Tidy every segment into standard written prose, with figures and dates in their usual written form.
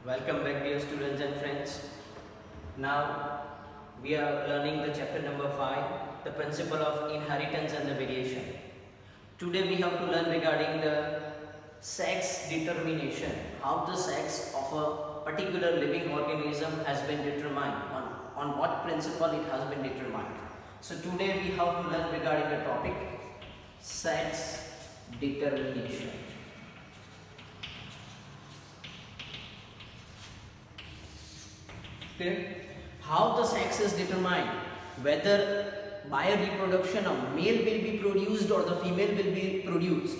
Welcome back, dear students and friends. Now we are learning the chapter number 5, the principle of inheritance and the variation. Today we have to learn regarding the sex determination, how the sex of a particular living organism has been determined, on what principle it has been determined. So today we have to learn regarding the topic sex determination. Okay. How the sex is determined, whether by a reproduction a male will be produced or the female will be produced,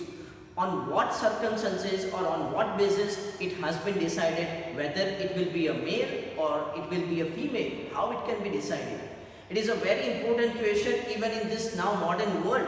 on what circumstances or on what basis it has been decided whether it will be a male or it will be a female, how it can be decided. It is a very important question even in this now modern world,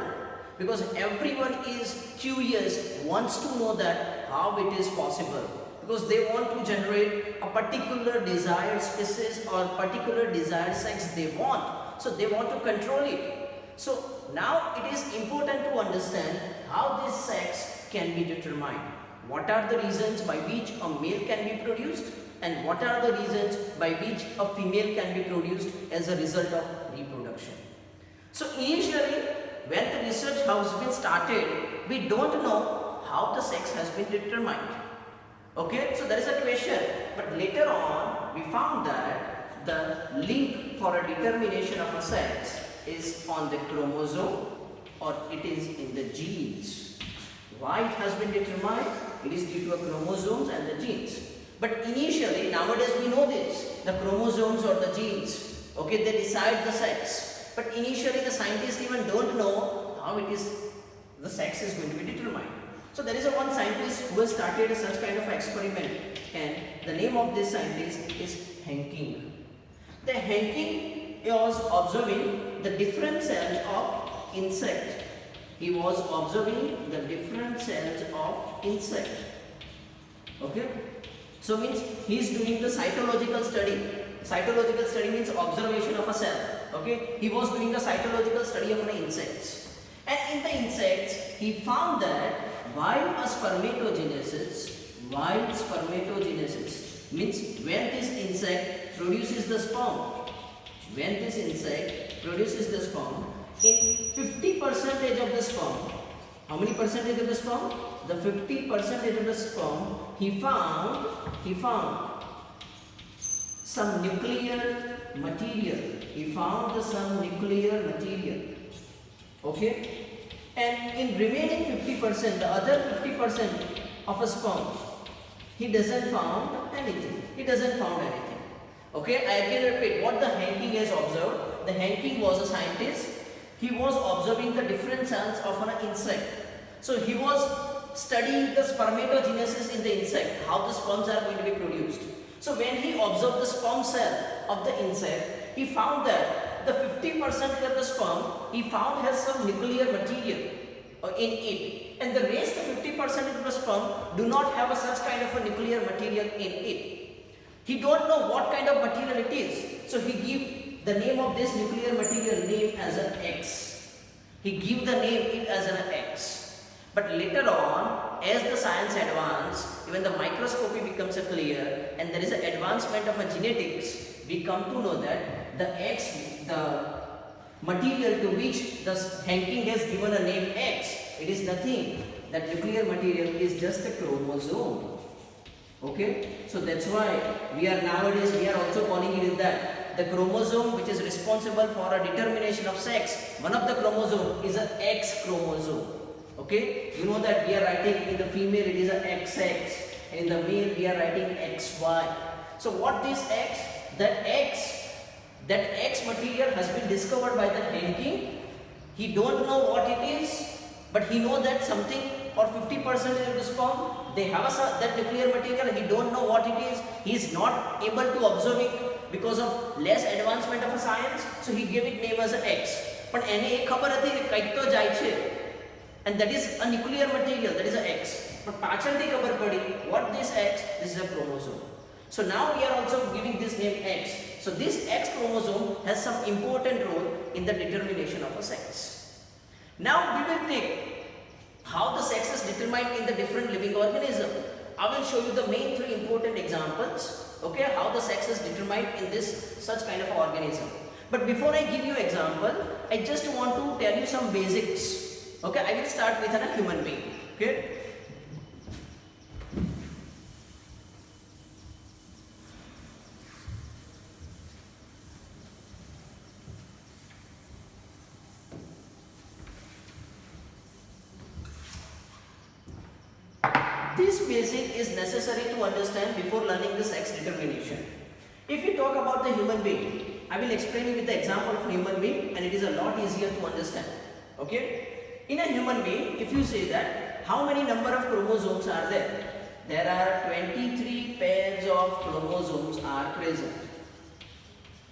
because everyone is curious, wants to know that how it is possible, because they want to generate a particular desired species or particular desired sex they want. So they want to control it. So now it is important to understand how this sex can be determined. What are the reasons by which a male can be produced and what are the reasons by which a female can be produced as a result of reproduction. So initially when the research has been started, we don't know how the sex has been determined. Okay, so there is a question, but later on we found that the link for a determination of a sex is on the chromosome or it is in the genes. Why it has been determined? It is due to chromosomes and the genes. But initially, nowadays we know this, the chromosomes or the genes, okay, they decide the sex. But initially the scientists even don't know how it is, the sex is going to be determined. So there is one scientist who has started such kind of experiment, and the name of this scientist is Henking. The Henking was observing the different cells of insect. He was observing the different cells of insect. Okay. So means he is doing the cytological study. Cytological study means observation of a cell. Okay. He was doing the cytological study of an insects. And in the insects, he found that while spermatogenesis means when this insect produces the sperm, in 50% of the sperm, how many percentage of the sperm? The 50% of the sperm, he found some nuclear material. Okay. And in remaining 50%, the other 50% of a sperm, he doesn't found anything. Okay, I again repeat what the Henking has observed. The Henking was a scientist. He was observing the different cells of an insect. So he was studying the spermatogenesis in the insect, how the sperms are going to be produced. So when he observed the sperm cell of the insect, he found that the 50% of the sperm he found has some nuclear material in it, and the rest of 50% of the sperm do not have such kind of a nuclear material in it. He don't know what kind of material it is, so he give the name of this nuclear material name as an X. He give the name it as an X. But later on, as the science advances, even the microscopy becomes clear and there is an advancement of a genetics, we come to know that the X, the material to which the Henking has given a name X, it is nothing. That nuclear material is just a chromosome. Okay, so that's why we are also calling it that the chromosome which is responsible for a determination of sex, one of the chromosome is an X chromosome. Okay, you know that we are writing in the female it is a XX, in the male we are writing XY. So what this X, that X material has been discovered by the Henking. He don't know what it is, but he know that something or 50% of the sperm they have that nuclear material. He don't know what it is. He is not able to observe it because of less advancement of a science. So he gave it name as a X. But એને એ ખબર હતી કે કંઈક તો જાય છે, and that is a nuclear material, that is a X. But પાછળથી ખબર પડી what this X, this is a chromosome. So now we are also giving this name X. So this X chromosome has some important role in the determination of a sex. Now we will take how the sex is determined in the different living organism. I will show you the main three important examples, okay, how the sex is determined in this such kind of organism. But before I give you example, I just want to tell you some basics. Okay, I will start with a human being. Okay. This basic is necessary to understand before learning the sex determination. If you talk about the human being, I will explain you with the example of human being, and it is a lot easier to understand. Okay? In a human being, if you say that how many number of chromosomes are there? There are 23 pairs of chromosomes are present.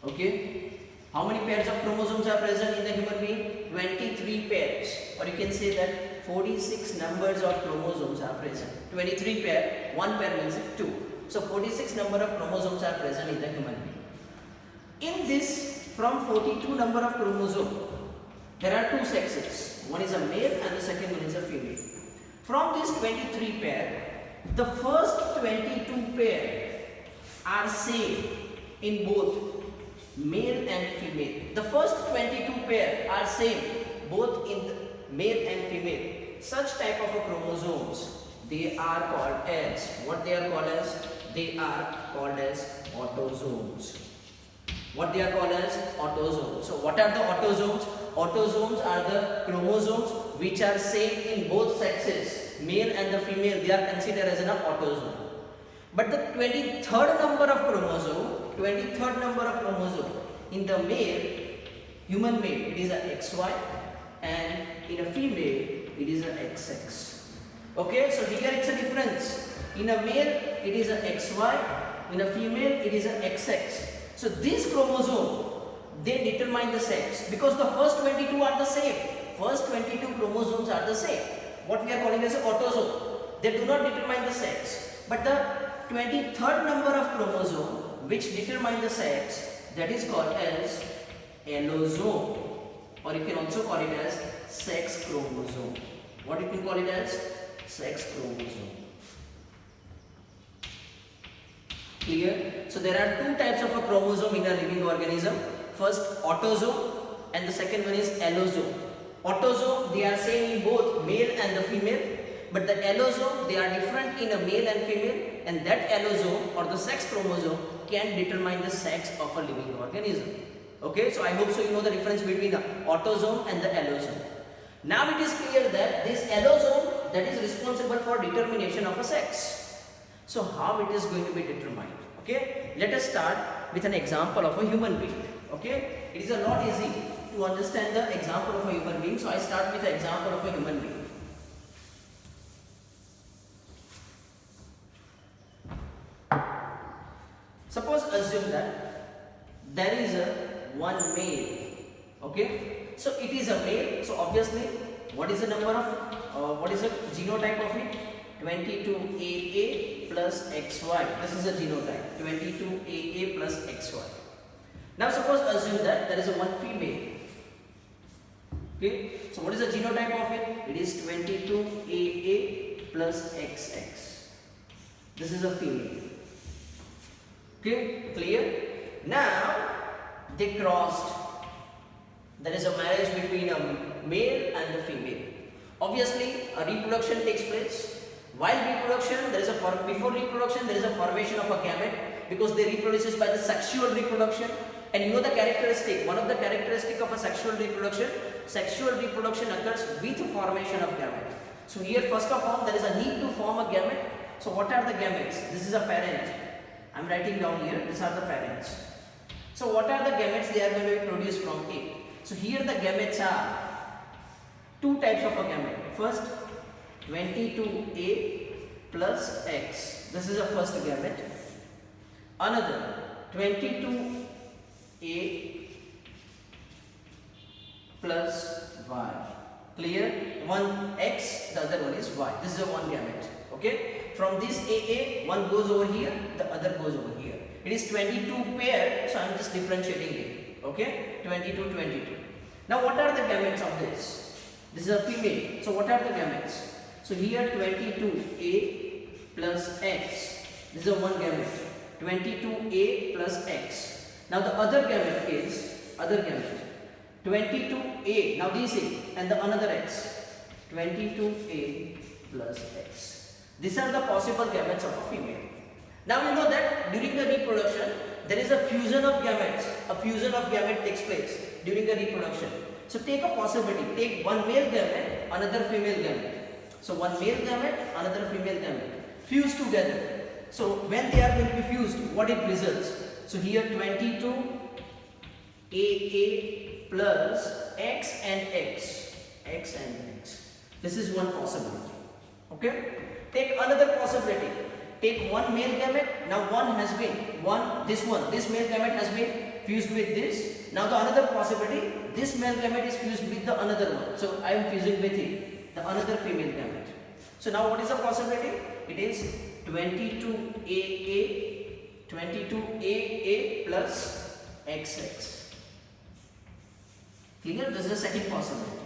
Okay? How many pairs of chromosomes are present in the human being? 23 pairs. Or you can say that 46 numbers of chromosomes are present. 23 pair, 1 pair means 2. So 46 number of chromosomes are present in the human being. In this, from 42 number of chromosomes, there are two sexes. One is a male and the second one is a female. From this 23 pair, the first 22 pair are same in both male and female. The first 22 pair are same both in the male and female. Such type of chromosomes, they are called as, what they are called as? They are called as autosomes. What they are called as? Autosomes. So what are the autosomes? Autosomes are the chromosomes which are same in both sexes, male and the female. They are considered as an autosome. But the 23rd number of chromosome, in the male, human male, it is a XY, and in a female, it is a XX. Okay, so here it's a difference. In a male, it is a XY. In a female, it is a XX. So this chromosome, they determine the sex because the first 22 are the same. First 22 chromosomes are the same. What we are calling as an autosome. They do not determine the sex. But the 23rd number of chromosome which determine the sex, that is called as allosome, or you can also call it as sex chromosome. What you can call it as? Sex chromosome. Clear? So there are two types of a chromosome in a living organism. First autosome and the second one is allosome. Autosome, they are same in both male and the female, but the allosome, they are different in a male and female, and that allosome or the sex chromosome can determine the sex of a living organism. Okay, so I hope so you know the difference between the autosome and the allosome. Now it is clear that this allosome, that is responsible for determination of a sex. So how it is going to be determined? Okay, let us start with an example of a human being. Okay, it is a lot easy to understand the example of a human being. So I start with the example of a human being. Suppose assume that there is a one male. Okay, so it is a male. So obviously, what is the number of what is the genotype of it? 22AA plus XY. This is a genotype. 22AA plus XY. Now suppose assume that there is a one female. Okay, so what is the genotype of it? It is 22AA plus XX. This is a female. Okay, clear? Now they crossed. There is a marriage between a male and a female. Obviously, a reproduction takes place. While reproduction, before reproduction, there is a formation of a gamete because they reproduces by the sexual reproduction. And you know the characteristic. One of the characteristic of a sexual reproduction occurs with formation of gamete. So here, first of all, there is a need to form a gamete. So what are the gametes? This is a parent. I am writing down here. These are the parents. So what are the gametes? They are going to be produced from A. So here the gametes are two types of a gamete. First, 22A plus X. This is the first gamete. Another 22A plus Y. Clear? One X, the other one is Y. This is a one gamete. Okay? From this AA, one goes over here, the other goes over here. It is 22 pair, so I am just differentiating it. Okay? 22, 22. Now what are the gametes of this? This is a female. So what are the gametes? So here 22A plus X. This is a one gamete. 22A plus X. Now the other gamete is 22A. Now this A and the another X. 22A plus X. These are the possible gametes of a female. Now you know that during the reproduction there is a fusion of gametes. A fusion of gamete takes place during the reproduction. So take a possibility. Take one male gamete, another female gamete. So one male gamete, another female gamete. Fuse together. So when they are going to be fused, what it results? So here 22AA plus X and X. X and X. This is one possibility. Okay? Take another possibility. Take one male gamete. Now this male gamete has been fused with this. Now the another possibility, this male gamete is fused with the another one. So I am fusing with it, the another female gamete. So now what is the possibility? It is 22AA plus XX. Clear? This is the second possibility.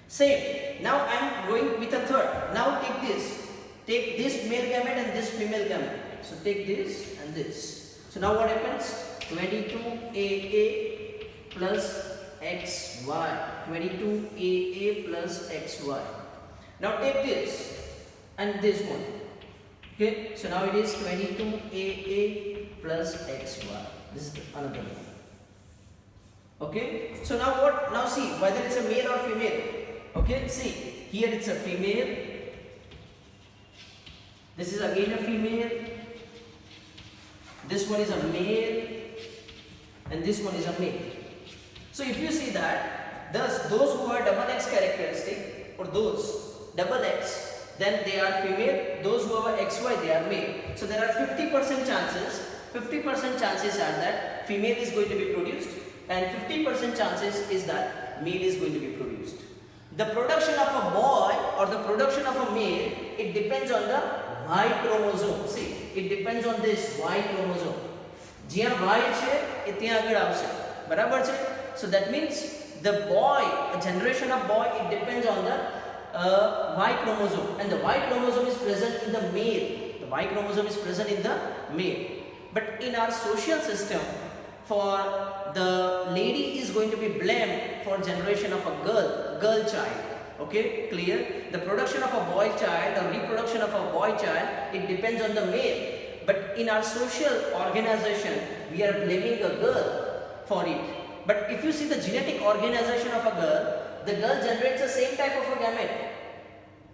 Same. Now I am going with a third. Now take this. Take this male gamete and this female gamete. So take this and this. So now what happens? 22AA plus XY. 22AA plus XY. Now take this and this one. Okay. So now it is 22AA plus XY. This is another one. Okay. So now what? Now see whether it's a male or female. Okay. See here it's a female. This is again a female. This one is a male. And this one is a male. So if you see that, thus those who are double X characteristic or those double X, then they are female. Those who are XY, they are male. So there are 50% chances. 50% chances are that female is going to be produced, and 50% chances is that male is going to be produced. The production of a boy or the production of a male, it depends on the Y chromosome. See, it depends on this Y chromosome. જ્યાં Y છે એ ત્યાં આગળ આવશે. બરાબર છે? So that means the boy, a generation of boy, it depends on the Y chromosome, and the Y chromosome is present in the male. The Y chromosome is present in the male. But in our social system, for the lady is going to be blamed for generation of a girl child. Okay, clear? The production of a boy child or reproduction of a boy child, it depends on the male. But in our social organization, we are blaming a girl for it. But if you see the genetic organization of a girl, the girl generates the same type of a gamete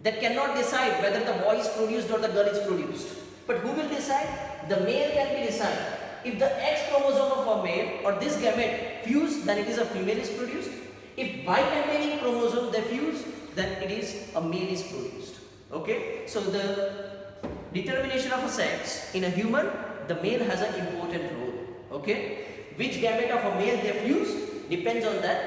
that cannot decide whether the boy is produced or the girl is produced. But who will decide? The male can be decided. If the X chromosome of a male or this gamete fuse, then it is a female is produced. If Y containing chromosome they fuse, then it is a male is produced. Okay, so the determination of a sex in a human, the male has an important role. Okay, which gamete of a male they fuse depends on that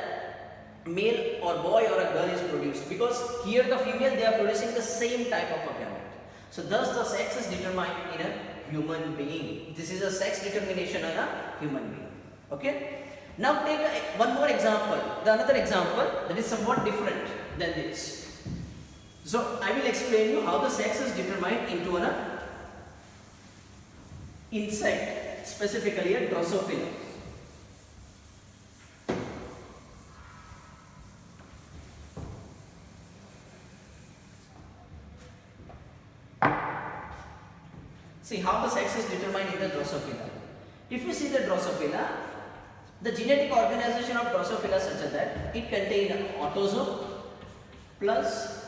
male or boy or a girl is produced, because here the female they are producing the same type of a gamete. So thus the sex is determined in a human being. This is a sex determination in a human being. Okay. Now take one more example. The another example that is somewhat different than this. So I will explain you how the sex is determined into an insect, specifically a Drosophila. See how the sex is determined in the Drosophila. If you see the Drosophila, the genetic organization of Drosophila is such that it contains an autosome plus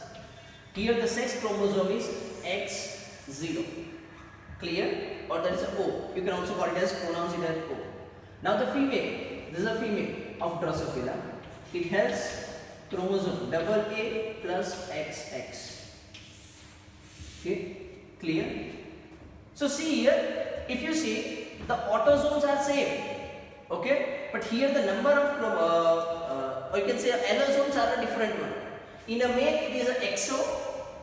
here the sex chromosome is X0. Clear? Or there is a O. You can also call it as pronounce it as O. Now the female, this is a female of Drosophila. It has chromosome AA plus XX. Okay? Clear? So see here, if you see the autosomes are same. Okay, but here the number of or you can say allosomes are a different one. In a male it is a XO,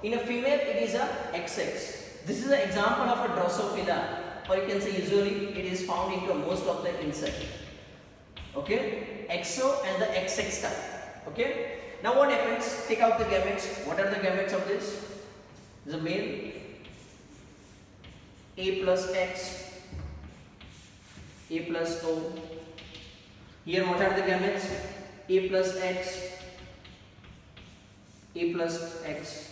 in a female it is a XX. This is an example of a Drosophila, or you can say usually it is found into most of the insect. Okay, XO and the XX type. Okay, now what happens? Take out the gametes. What are the gametes of this? The male, A plus X, A plus O. Here what are the gametes? A plus X, A plus X.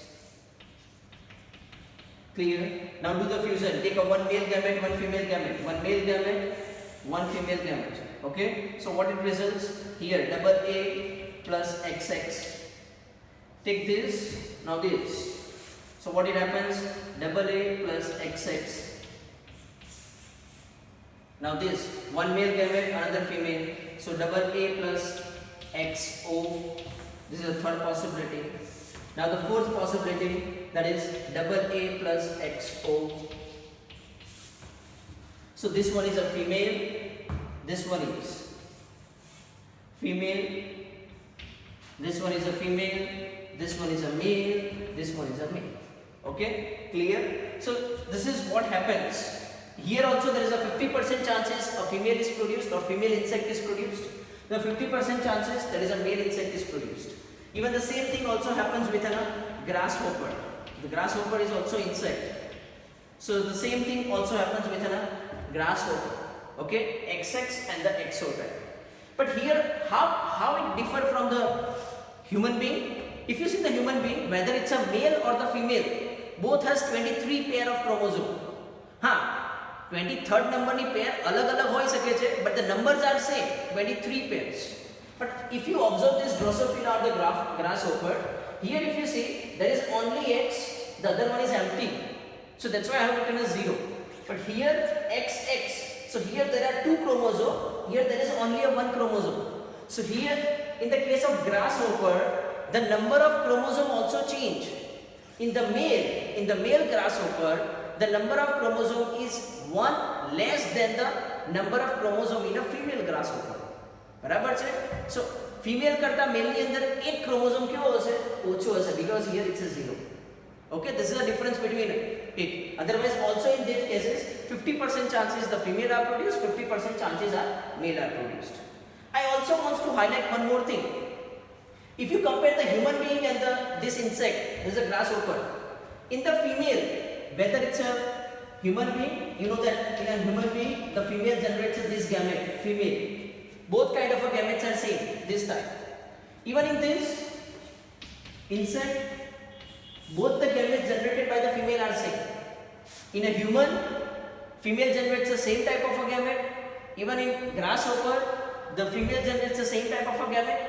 Clear? Now do the fusion. Take a one male gamete, one female gamete, one male gamete, one female gamete. Okay? So what it results? Here double A plus XX. Take this, now this. So what it happens? Double A plus XX. Now this, one male gamete, another female. So double A plus XO. This is the third possibility. Now the fourth possibility, that is double A plus XO. So this one is a female, this one is female, this one is a female, this one is a male, this one is a male. Okay, clear? So this is what happens. Here also there is a 50% chances a female is produced or female insect is produced. The 50% chances there is a male insect is produced. Even the same thing also happens with a grasshopper. The grasshopper is also insect. So the same thing also happens with a grasshopper. Okay, XX and the XO type. But here how it differ from the human being? If you see the human being, whether it's a male or the female, both has 23 pair of chromosome. 23rd number ni pair alag hoi શકે છે, but the numbers are same, 23 pairs. But if you observe this Drosophila or the grasshopper, here if you see, there is only X, the other one is empty. So that's why I have written as 0. But here XX, so here there are 2 chromosomes, here there is only a 1 chromosome. So here in the case of grasshopper, the number of chromosome also change. In the male grasshopper, the number of chromosome is 1 less than the number of chromosome in a female grasshopper. बराबर છે? So female करता male ની અંદર એક chromosome કેવો હશે? ઓછો હશે, because here it's a 0. Okay, this is the difference between it. Otherwise also in these cases 50% chances the female are produced, 50% chances are male are produced. I also want to highlight one more thing. If you compare the human being and this insect, this is a grasshopper. In the female, whether it's a human being, you know that in a human being, the female generates this gamete, female. Both kind of a gametes are same, this type. Even in this insect, both the gametes generated by the female are same. In a human, female generates the same type of a gamete. Even in grasshopper, the female generates the same type of a gamete.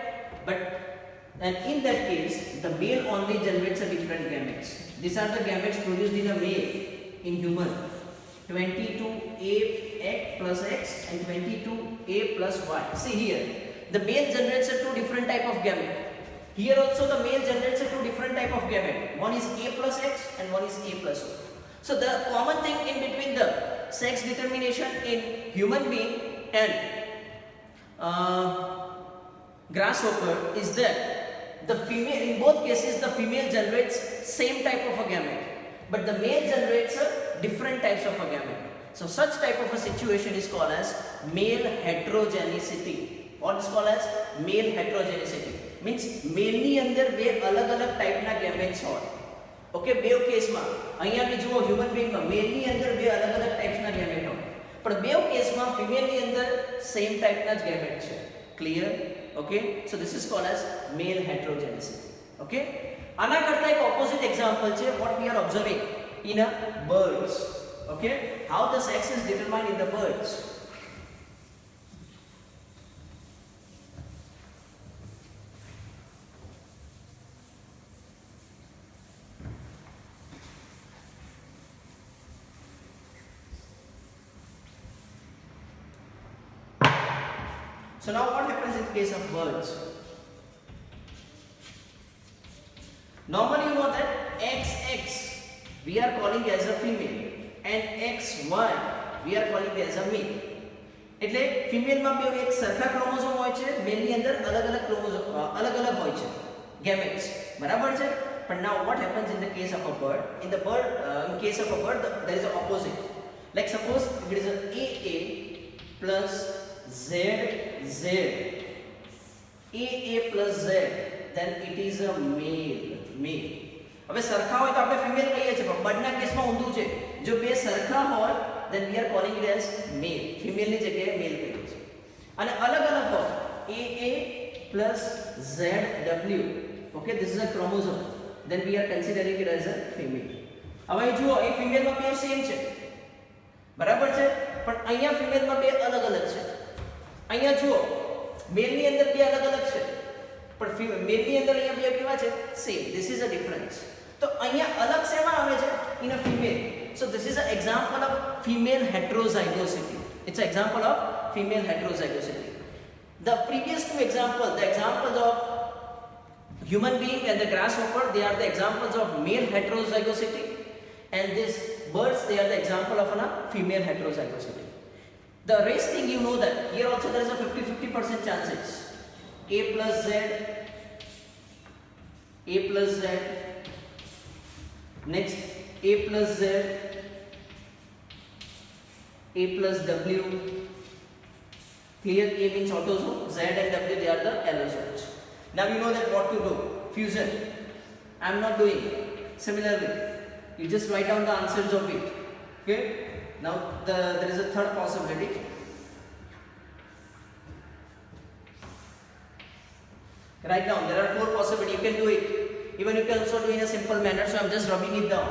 And in that case, the male only generates a different gametes. These are the gametes produced in a male, in human. 22A plus X and 22A plus Y. See here, the male generates a 2 different type of gamete. Here also the male generates a 2 different type of gamete. One is A plus X and one is A plus O. So the common thing in between the sex determination in human being and grasshopper is that the female, in both cases the female generates same type of a gamete, but the male generates a different types of a gamete. So such type of a situation is called as male heterogeneity. What is called as male heterogeneity? Means male ની અંદર બે અલગ-અલગ ટાઈપના gametes હોય. Okay, બે કેસમાં અહીંયા બી જુઓ હ્યુમન બીંગમાં મેલ ની અંદર બે અલગ-અલગ ટાઈપ્સના gamete હોય. પણ બે કેસમાં ફિમેલ ની અંદર સેમ ટાઈપના જ gamete છે. Clear? Okay, so this is called as male heterogeneity. Okay, આના કરતા એક opposite example છે what we are observing in a birds. Okay, how the sex is determined in the birds. So now what happens in case of birds? Normally you know that XX we are calling as a female and XY we are calling as a male. એટલે female માં બે એક સરખા chromosome હોય છે, મેલ ની અંદર અલગ-અલગ ક્રોમોસોમ અલગ-અલગ હોય છે gametes, બરાબર છે? But now what happens in the case of a bird? In case of a bird there is an opposite. Like suppose if it is a AA plus ZZ, AA plus Z, then it is a male. હવે સરખા હોય તો આપણે female કહીએ છીએ, પણ બર્ડના કેસમાં ઊંધું છે. જો બે સરખા હોય then we are calling it as male. ફિમેલની જગ્યાએ મેલ કહીએ છીએ. અને અલગ અલગ હોય AA plus ZW, okay, this is a chromosome, then we are considering it as a female. હવે જુઓ એ ફિમેલમાં બે સેમ છે, બરાબર છે, પણ અહીંયા ફિમેલમાં બે અલગ અલગ છે. અહીંયા જુઓ મેલની અંદર બે અલગ અલગ છે, પણ મેલની અંદર અહીંયા બે કેવા છે? Same. This is a difference. તો અહીંયા અલગ શેમાં આવે છે? In a female. So this is an example of female heterozygosity. It's an example of female heterozygosity. The previous two examples, the examples of human being and the grasshopper, they are the examples of male heterozygosity, and these birds, they are the example of a female heterozygosity. The race thing, you know that here also there is a 50-50% chances. A plus Z, A plus Z, next A plus Z, A plus W. Clear? A means autosome, Z and W, they are the allosomes. Now you know that what to do. Fusion. I am not doing. Similarly, you just write down the answers of it. Okay? Now there is a third possibility. Write down. There are four possibilities. You can do it. Even you can also do in a simple manner. So I am just rubbing it down.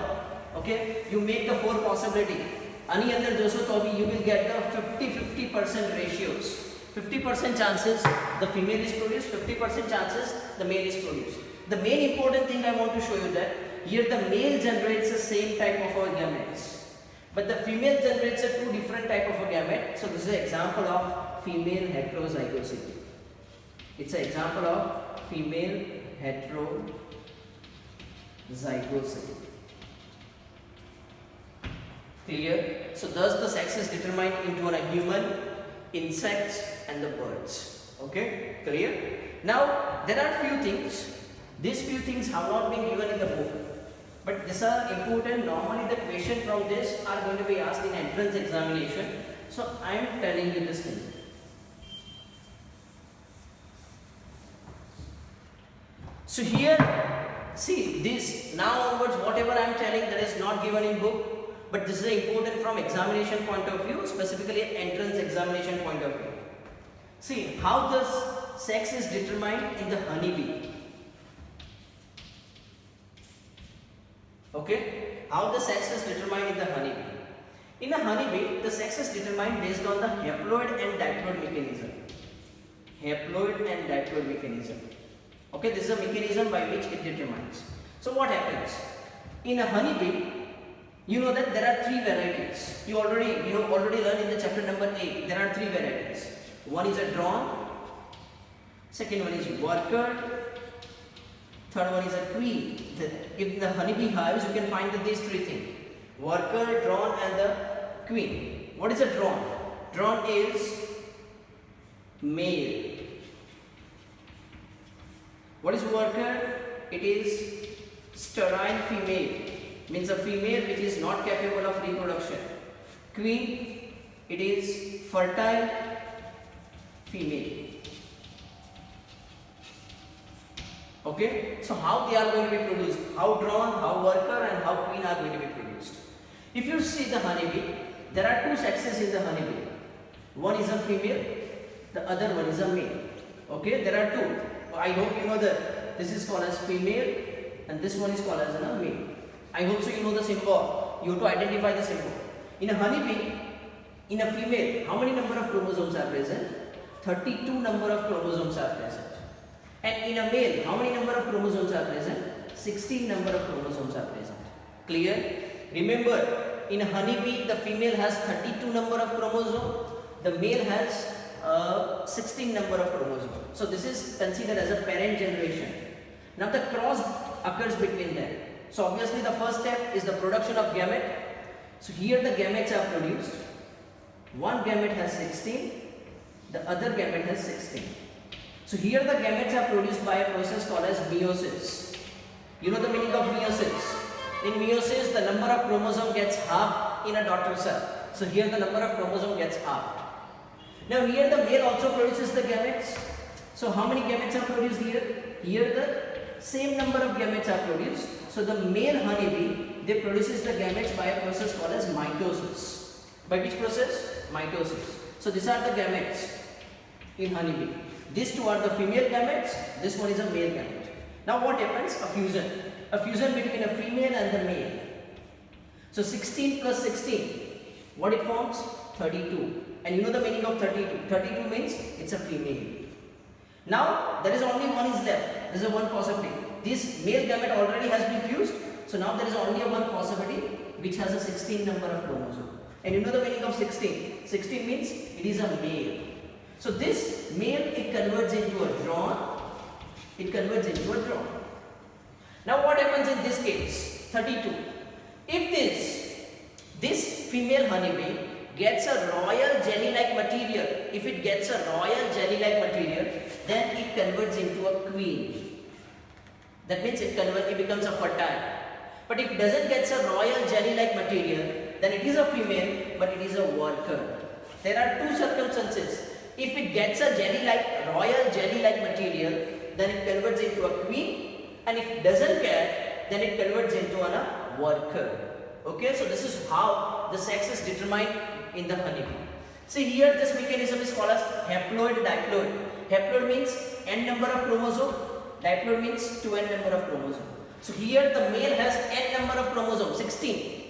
Okay? You make the four possibility. Ani andar joso to bhi you will get the 50-50% ratios. 50% chances the female is produced, 50% chances the male is produced. The main important thing I want to show you that here the male generates the same type of gametes, but the female generates a two different type of gamete. So this is an example of female heterozygosity. It's an example of female heterozygosity. Clear? So thus the sex is determined into a human, insects and the birds. Okay? Clear? Now there are few things. These few things have not been given in the book, but these are important. Normally the question from this are going to be asked in entrance examination. So I am telling you this thing. So here, see this, now onwards whatever I am telling that is not given in book, but this is important from examination point of view, specifically entrance examination point of view. See how this sex is determined in the honeybee. Okay, how the sex is determined in the honeybee. In a honeybee, the sex is determined based on the haploid and diploid mechanism. Haploid and diploid mechanism. Okay, this is a mechanism by which it determines. So what happens? In a honeybee, you know that there are three varieties. You have already learned in the chapter number 8. There are three varieties. One is a drone, second one is worker, third one is a queen. In the honeybee hives, you can find these three things: worker, drone, and the queen. What is a drone? Drone is male. What is worker? It is sterile female, means a female which is not capable of reproduction. Queen, it is fertile female. Okay, so how they are going to be produced? How drone, how worker, and how queen are going to be produced? If you see the honeybee, there are two sexes in the honeybee. One is a female, the other one is a male. Okay, there are two. I hope you know that this is called as female and this one is called as a male. I hope so you know the symbol. You have to identify the symbol. In a honeybee, in a female, how many number of chromosomes are present? 32 number of chromosomes are present. And in a male, how many number of chromosomes are present? 16 number of chromosomes are present. Clear? Remember, in a honeybee, the female has 32 number of chromosomes, the male has 16 number of chromosomes. So this is considered as a parent generation. Now the cross occurs between them. So obviously the first step is the production of gamete. So here the gametes are produced. One gamete has 16, the other gamete has 16. So here the gametes are produced by a process called as meiosis. You know the meaning of meiosis? In meiosis, the number of chromosome gets halved in a daughter cell. So here the number of chromosome gets halved. Now here the male also produces the gametes. So how many gametes are produced here? Here the same number of gametes are produced. So the male honeybee, they produces the gametes by a process called as mitosis. By which process? Mitosis. So these are the gametes in honeybee. These two are the female gametes, this one is a male gamete. Now what happens? A fusion. A fusion between a female and the male. So 16 plus 16, what it forms? 32. And you know the meaning of 32. 32 means it's a female. Now there is only one is left. There is a one possibility. This male gamete already has been fused. So now there is only a one possibility which has a 16 number of chromosome. And you know the meaning of 16. 16 means it is a male. So this male, it converts into a drone. It converts into a drone. Now what happens in this case? 32. If this female honeybee gets a royal jelly-like material, if it gets a royal jelly-like material, then it converts into a queen. That means it becomes a fertile. But if it doesn't get a royal jelly-like material, then it is a female, but it is a worker. There are two circumstances. If it gets a royal jelly-like material, then it converts into a queen, and if it doesn't get, then it converts into a worker. Okay, so this is how the sex is determined in the honeybee. See here, this mechanism is called as haploid diploid. Haploid means n number of chromosome, diploid means 2n number of chromosome. So here the male has n number of chromosome, 16,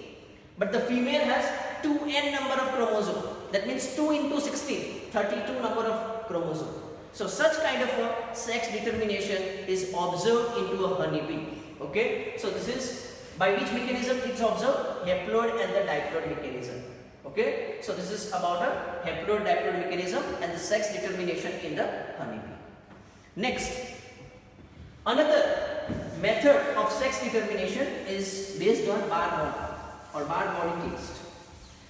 but the female has 2n number of chromosome. That means 2 into 16, 32 number of chromosome. So such kind of a sex determination is observed into a honeybee. Okay, so this is by which mechanism it's observed? Haploid and the diploid mechanism. Okay, so this is about a haploid diploid mechanism and the sex determination in the honeybee. Next, another method of sex determination is based on Barr body or Barr body test.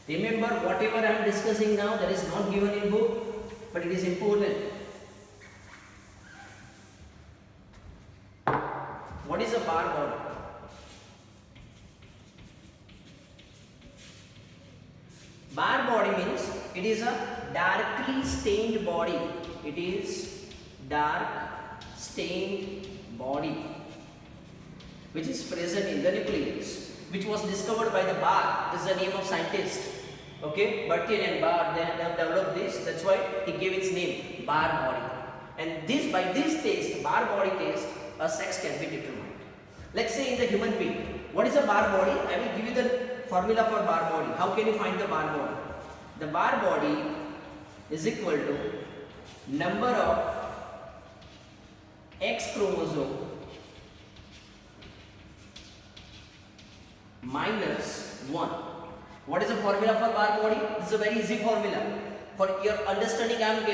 Remember, whatever I am discussing now, that is not given in book, but it is important. What is a Barr body? Barr body means it is a darkly stained body. It is dark stained body which is present in the nucleus, which was discovered by the Barr. This is the name of scientist. Okay, Berthier and Barr, they have developed this. That's why he gave its name, Barr body. And this, by this test, Barr body test, a sex can be determined. Let's say in the human being, what is a Barr body? I will give you the formula for Barr body. How can you find the Barr body? The Barr body is equal to number of X chromosome minus 1. What is the formula for Barr body? This is a very easy formula. For your understanding, I am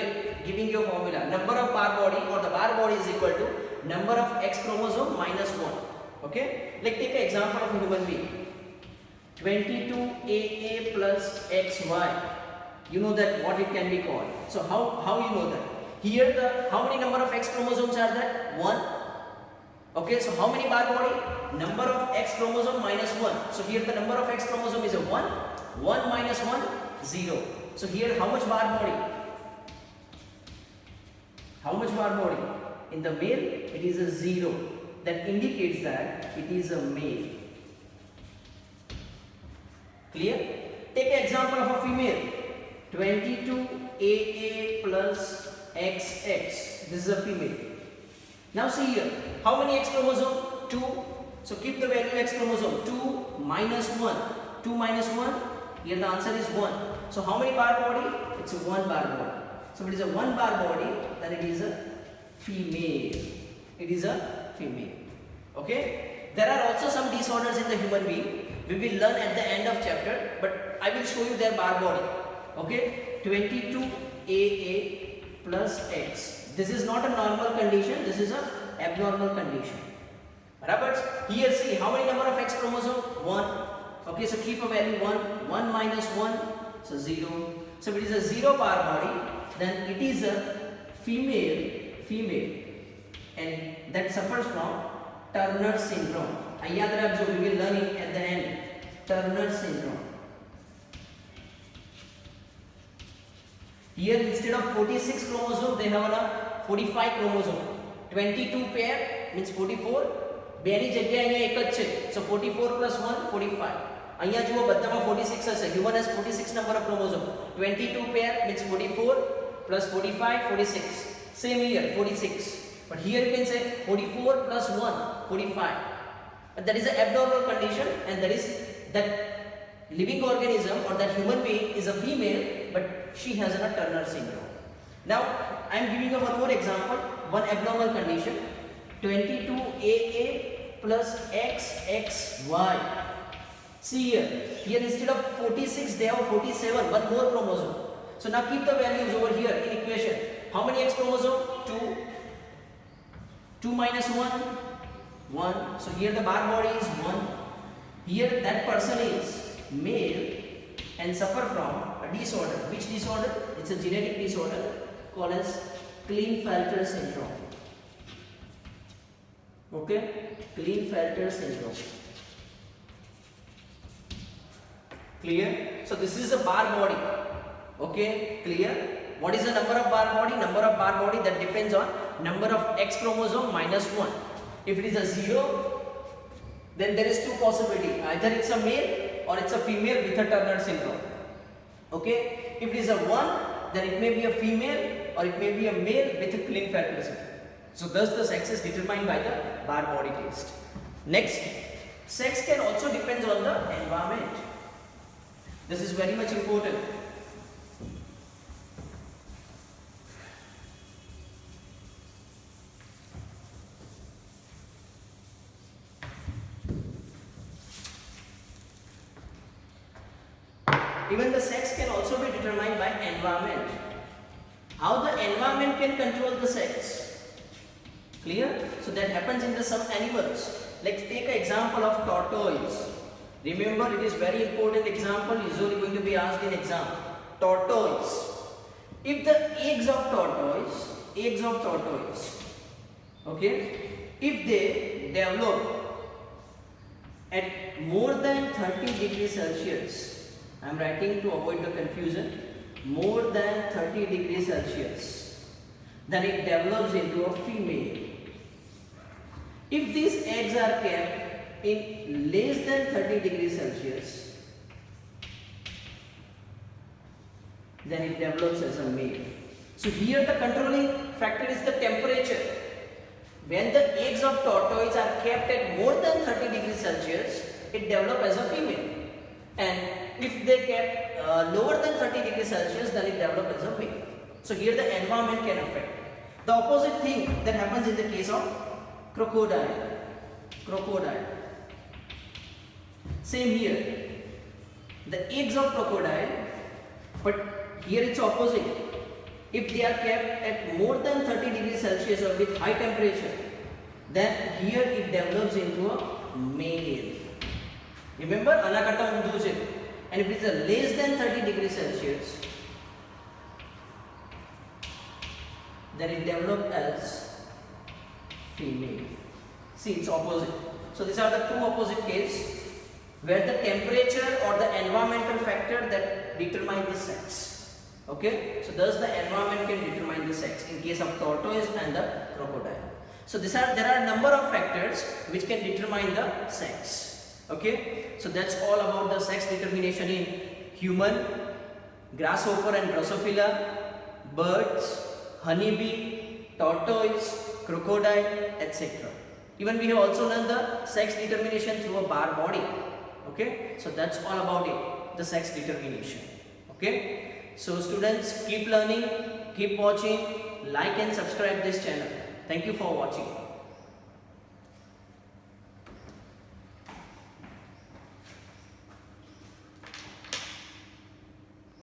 giving you a formula. Number of Barr body or the Barr body is equal to number of X chromosome minus 1. Okay? Like take an example of a human being. 22AA plus XY. You know that what it can be called. So how you know that? Here how many number of X chromosomes are there? 1. Okay, so how many Barr body? Number of X chromosome minus 1. So here the number of X chromosome is a 1. 1 minus 1, 0. So here how much Barr body? How much Barr body? In the male it is a 0. That indicates that it is a male. Clear? Take an example of a female. 22AA plus XX. This is a female. Now see here. How many X chromosome? 2. So keep the value X chromosome. 2 minus 1. 2 minus 1. Here the answer is 1. So how many Barr body? It's a 1 Barr body. So it is a 1 Barr body, then it is a female. It is a female. Okay? There are also some disorders in the human being. We will learn at the end of chapter, but I will show you their Barr body. Okay? 22AA plus X. This is not a normal condition. This is an abnormal condition. But here see how many number of X chromosome? 1. Okay, so keep a value 1. 1 minus 1, so 0. So if it is a 0 Barr body, then it is a female, and that suffers from Turner syndrome. याद रखो, we will learn it at the end. Turner syndrome. Here instead of 46 chromosome, they have a 45 chromosome. 22 pair means 44. બેની જગ્યાએ અહીંયા એક જ છે. સો 44 + 1 45. અહીંયા જુઓ બધામાં 46 હશે. Human has 46 number of chromosome. 22 pair means 44 + 45 46. Same here 46. But here you can say 44 + 1 45. But that is an abnormal condition, and that is that living organism or that human being is a female, but she has a Turner syndrome. Now I am giving you one more example, one abnormal condition. 22AA plus XXY. See here instead of 46 they have 47, one more chromosome. So now keep the values over here in equation. How many X chromosome? 2. 2 minus 1, 1. So here the bar body is 1. Here that person is male and suffer from a disorder. Which disorder? It's a genetic disorder called as Klinefelter syndrome. Okay, Klinefelter syndrome. Clear? So this is a bar body. Okay, clear? What is the number of bar body? Number of bar body that depends on number of X chromosome minus 1. If it is a 0, then there is two possibility. Either it's a male or it's a female with a Turner syndrome. Okay, if it is a 1, then it may be a female or it may be a male with a Klinefelter syndrome. So thus the sex is determined by the bar body test. Next, sex can also depend on the environment. This is very much important. Even the sex can also be determined by environment. How the environment can control the sex? Clear? So that happens in some animals. Let's take an example of tortoise. Remember, it is very important example, usually going to be asked in exam. Tortoise. If the eggs of tortoise, okay, if they develop at more than 30 degrees Celsius, I am writing to avoid the confusion, more than 30 degrees Celsius, then it develops into a female. If these eggs are kept in less than 30 degrees Celsius, then it develops as a male. So here the controlling factor is the temperature. When the eggs of tortoise are kept at more than 30 degrees Celsius, it develops as a female. And if they kept lower than 30 degrees Celsius, then it develops as a male. So here the environment can affect. The opposite thing that happens in the case of crocodile. Same here. The eggs of crocodile, but here it's opposite. If they are kept at more than 30 degrees Celsius or with high temperature, then here it develops into a male. Remember, anakarta undu છે. And if it is a less than 30 degrees Celsius, then it develops as female. See, it's opposite. So these are the two opposite cases where the temperature or the environmental factor that determine the sex. Okay, so thus the environment can determine the sex in case of tortoise and the crocodile. So there are number of factors which can determine the sex. Okay, so that's all about the sex determination in human, grasshopper and Drosophila, birds, honeybee, tortoise, crocodile, etc. Even we have also learned the sex determination through a bar body. Okay, so that's all about it, the sex determination. Okay, so students, keep learning, keep watching, like and subscribe this channel. Thank you for watching.